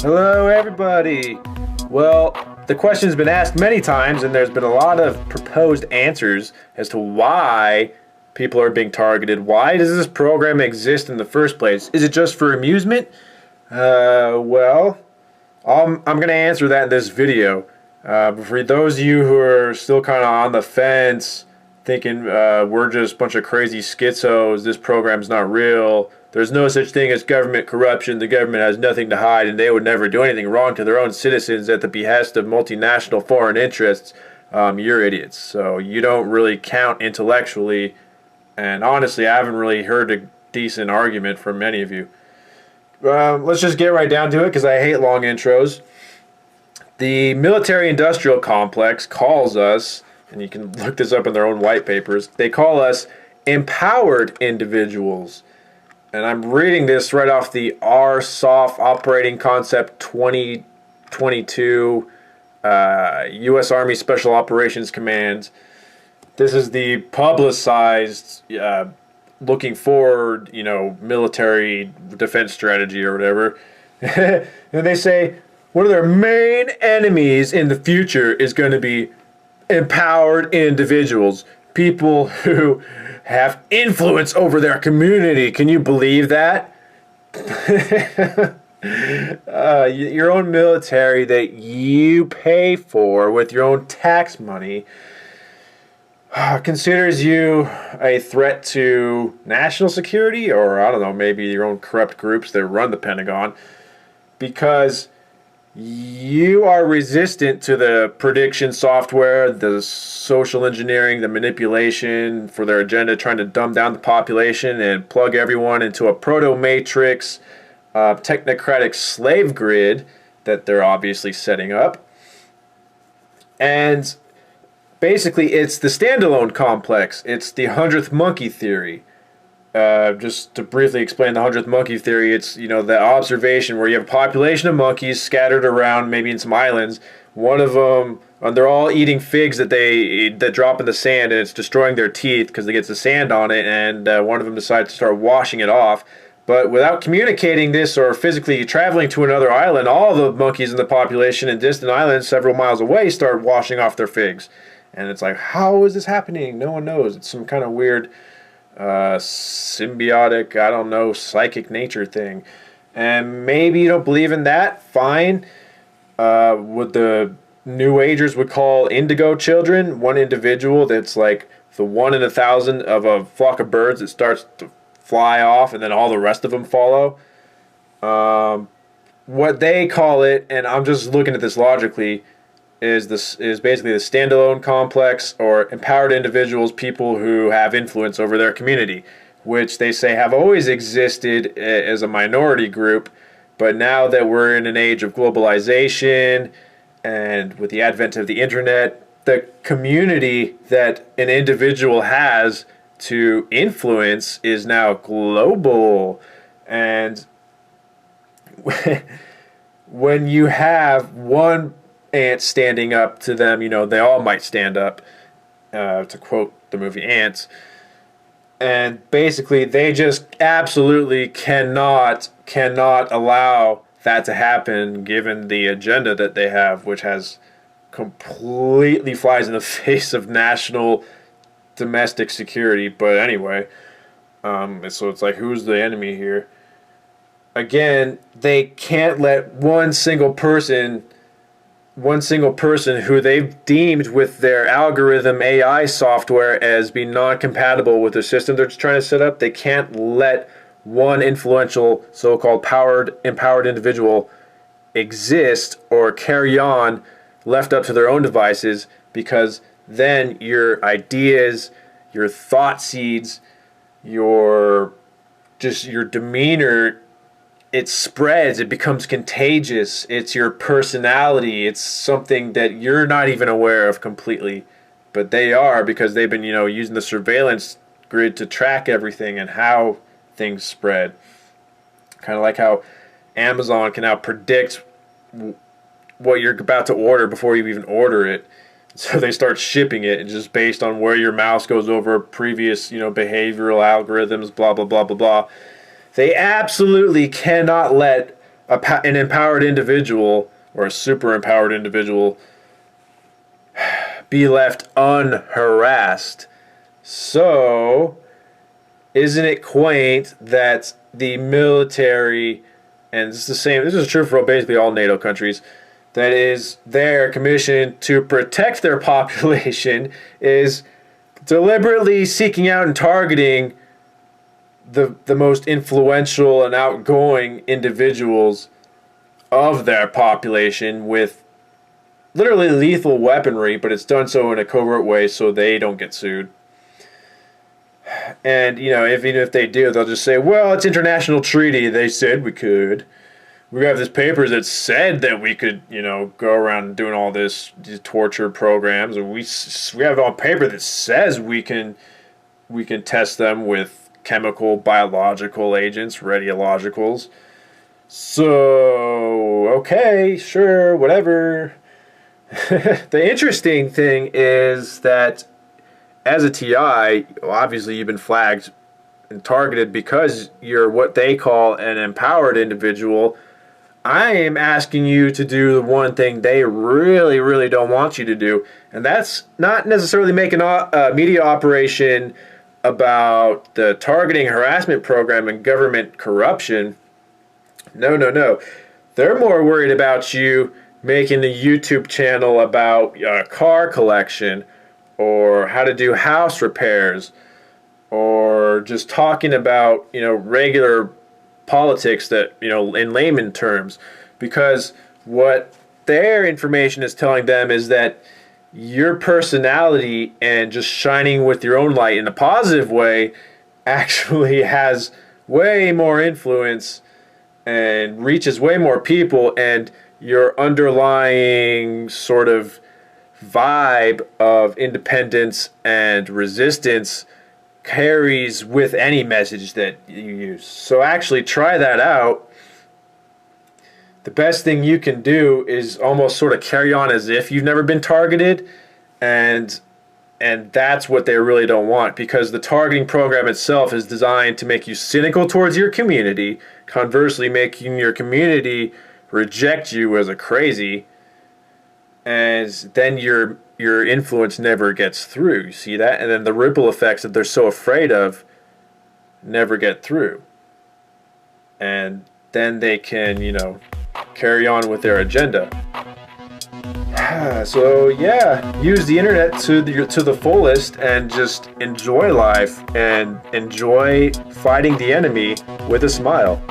Hello, everybody. Well, the question's been asked many times, and there's been a lot of proposed answers as to why people are being targeted. Why does this program exist in the first place? Is it just for amusement? Well, I'm going to answer that in this video. But for those of you who are still kind of on the fence, thinking we're just a bunch of crazy schizos, this program's not real, there's no such thing as government corruption, the government has nothing to hide, and they would never do anything wrong to their own citizens at the behest of multinational foreign interests, you're idiots. So you don't really count intellectually, and honestly, I haven't really heard a decent argument from many of you. Let's just get right down to it, because I hate long intros. The military-industrial complex calls us, and you can look this up in their own white papers, they call us empowered individuals. And I'm reading this right off the RSOF Operating Concept 2022 U.S. Army Special Operations Command. This is the publicized, looking forward, military defense strategy or whatever. And they say one of their main enemies in the future is going to be empowered individuals, people who have influence over their community. Can you believe that? Your own military that you pay for with your own tax money considers you a threat to national security, or I don't know, maybe your own corrupt groups that run the Pentagon, because you are resistant to the prediction software, the social engineering, the manipulation for their agenda, trying to dumb down the population and plug everyone into a proto-matrix technocratic slave grid that they're obviously setting up. And basically, it's the standalone complex. It's the 100th monkey theory. Just to briefly explain the 100th monkey theory, it's, the observation where you have a population of monkeys scattered around, maybe in some islands. One of them, they're all eating figs that drop in the sand, and it's destroying their teeth because they get the sand on it, and one of them decides to start washing it off. But without communicating this or physically traveling to another island, all the monkeys in the population in distant islands several miles away start washing off their figs. And it's like, how is this happening? No one knows. It's some kind of weird symbiotic, I don't know, psychic nature thing. And maybe you don't believe in that, fine. What the New Agers would call indigo children, one individual that's like the 1 in 1,000 of a flock of birds that starts to fly off and then all the rest of them follow. What they call it, and I'm just looking at this logically, is basically the standalone complex, or empowered individuals, people who have influence over their community, which they say have always existed as a minority group, but now that we're in an age of globalization and with the advent of the internet, the community that an individual has to influence is now global. And when you have one ant standing up to them, they all might stand up, to quote the movie Ants. And basically, they just absolutely cannot allow that to happen, given the agenda that they have, which has completely flies in the face of national domestic security. But anyway, so it's like, who's the enemy here? Again, they can't let one single person who they've deemed with their algorithm AI software as being non-compatible with the system they're just trying to set up. They can't let one influential so-called empowered individual exist or carry on left up to their own devices, because then your ideas, your thought seeds, your demeanor, it spreads, it becomes contagious. It's your personality. It's something that you're not even aware of completely, but they are, because they've been, using the surveillance grid to track everything and how things spread. Kind of like how Amazon can now predict what you're about to order before you even order it. So they start shipping it, and just based on where your mouse goes over previous, behavioral algorithms, blah, blah, blah, blah, blah. They absolutely cannot let an empowered individual or a super empowered individual be left unharassed. So, isn't it quaint that the military, and this is true for basically all NATO countries, that is their commission to protect their population, is deliberately seeking out and targeting the most influential and outgoing individuals of their population with literally lethal weaponry, but it's done so in a covert way so they don't get sued. And, even if they do, they'll just say, well, it's international treaty. They said we could. We have this paper that said that we could, go around doing all these torture programs. And we have on paper that says we can test them with chemical, biological agents, radiologicals. So, okay, sure, whatever. The interesting thing is that as a TI, obviously you've been flagged and targeted because you're what they call an empowered individual. I am asking you to do the one thing they really, really don't want you to do, and that's not necessarily make a media operation about the targeting harassment program and government corruption. No. They're more worried about you making a YouTube channel about car collection or how to do house repairs or just talking about, regular politics that, in layman terms, because what their information is telling them is that your personality and just shining with your own light in a positive way actually has way more influence and reaches way more people, and your underlying sort of vibe of independence and resistance carries with any message that you use. So actually try that out. The best thing you can do is almost sort of carry on as if you've never been targeted, and that's what they really don't want, because the targeting program itself is designed to make you cynical towards your community, conversely making your community reject you as a crazy, and then your influence never gets through. You see that? And then the ripple effects that they're so afraid of never get through. And then they can, carry on with their agenda. So yeah, use the internet to the fullest and just enjoy life and enjoy fighting the enemy with a smile.